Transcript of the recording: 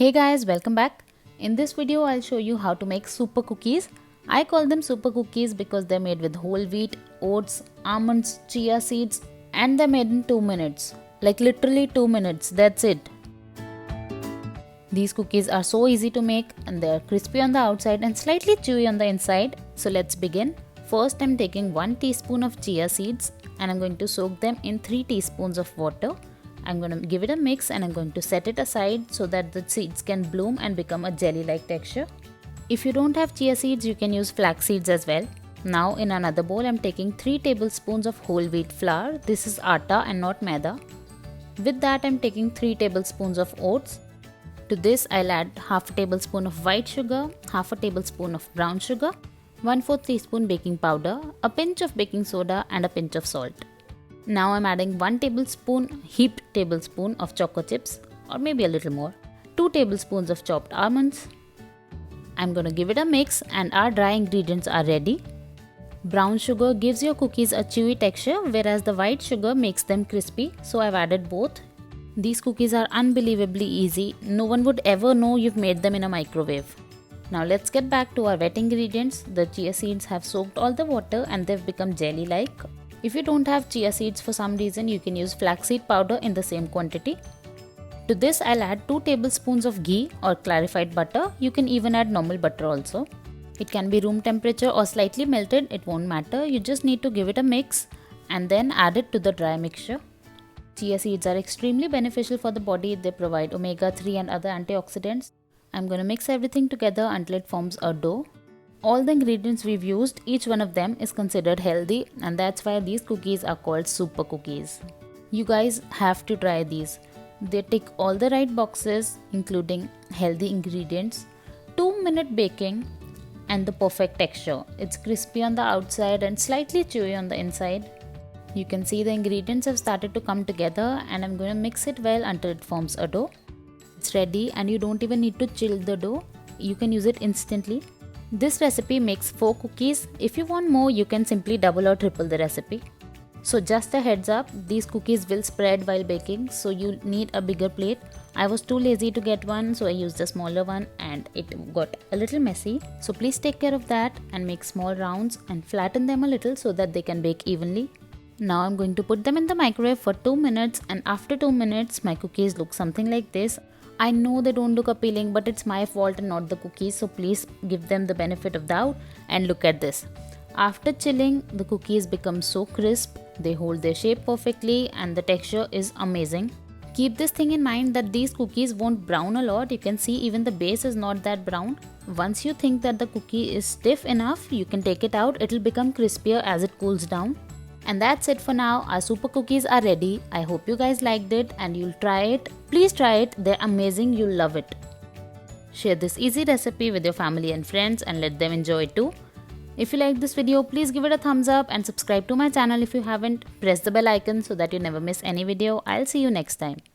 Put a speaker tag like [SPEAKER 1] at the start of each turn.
[SPEAKER 1] Hey guys, welcome back. In this video, I'll show you how to make super cookies. I call them super cookies because they're made with whole wheat, oats, almonds, chia seeds, and they're made in 2 minutes. Like literally 2 minutes, that's it. These cookies are so easy to make and they're crispy on the outside and slightly chewy on the inside. So let's begin. First, I'm taking 1 teaspoon of chia seeds and I'm going to soak them in 3 teaspoons of water. I'm going to give it a mix and I'm going to set it aside so that the seeds can bloom and become a jelly-like texture. If you don't have chia seeds, you can use flax seeds as well. Now in another bowl, I'm taking 3 tablespoons of whole wheat flour. This is atta and not maida. With that, I'm taking 3 tablespoons of oats. To this, I'll add half a tablespoon of white sugar, half a tablespoon of brown sugar, 1/4 teaspoon baking powder, a pinch of baking soda and a pinch of salt. Now I'm adding 1 heaped tablespoon of choco chips or maybe a little more, 2 tablespoons of chopped almonds. I'm going to give it a mix and our dry ingredients are ready. Brown sugar gives your cookies a chewy texture whereas the white sugar makes them crispy, so I've added both. These cookies are unbelievably easy. No one would ever know you've made them in a microwave. Now let's get back to our wet ingredients. The chia seeds have soaked all the water and they've become jelly-like. If you don't have chia seeds for some reason, you can use flaxseed powder in the same quantity. To this, I'll add 2 tablespoons of ghee or clarified butter. You can even add normal butter also. It can be room temperature or slightly melted, it won't matter. You just need to give it a mix and then add it to the dry mixture. Chia seeds are extremely beneficial for the body. They provide omega-3 and other antioxidants. I'm going to mix everything together until it forms a dough. All the ingredients we've used, each one of them is considered healthy and that's why these cookies are called super cookies. You guys have to try these. They tick all the right boxes including healthy ingredients, 2-minute baking and the perfect texture. It's crispy on the outside and slightly chewy on the inside. You can see the ingredients have started to come together and I'm going to mix it well until it forms a dough. It's ready and you don't even need to chill the dough. You can use it instantly. This recipe makes 4 cookies. If you want more, you can simply double or triple the recipe. So just a heads up, these cookies will spread while baking, so you need a bigger plate. I was too lazy to get one, so I used a smaller one and it got a little messy. So please take care of that and make small rounds and flatten them a little so that they can bake evenly. Now I'm going to put them in the microwave for 2 minutes and after 2 minutes my cookies look something like this. I know they don't look appealing, but it's my fault and not the cookies, so please give them the benefit of doubt and look at this. After chilling, the cookies become so crisp, they hold their shape perfectly and the texture is amazing. Keep this thing in mind that these cookies won't brown a lot. You can see even the base is not that brown. Once you think that the cookie is stiff enough, you can take it out. It'll become crispier as it cools down. And that's it for now. Our super cookies are ready. I hope you guys liked it and you'll try it. Please try it. They're amazing. You'll love it. Share this easy recipe with your family and friends and let them enjoy it too. If you like this video, please give it a thumbs up and subscribe to my channel if you haven't. Press the bell icon so that you never miss any video. I'll see you next time.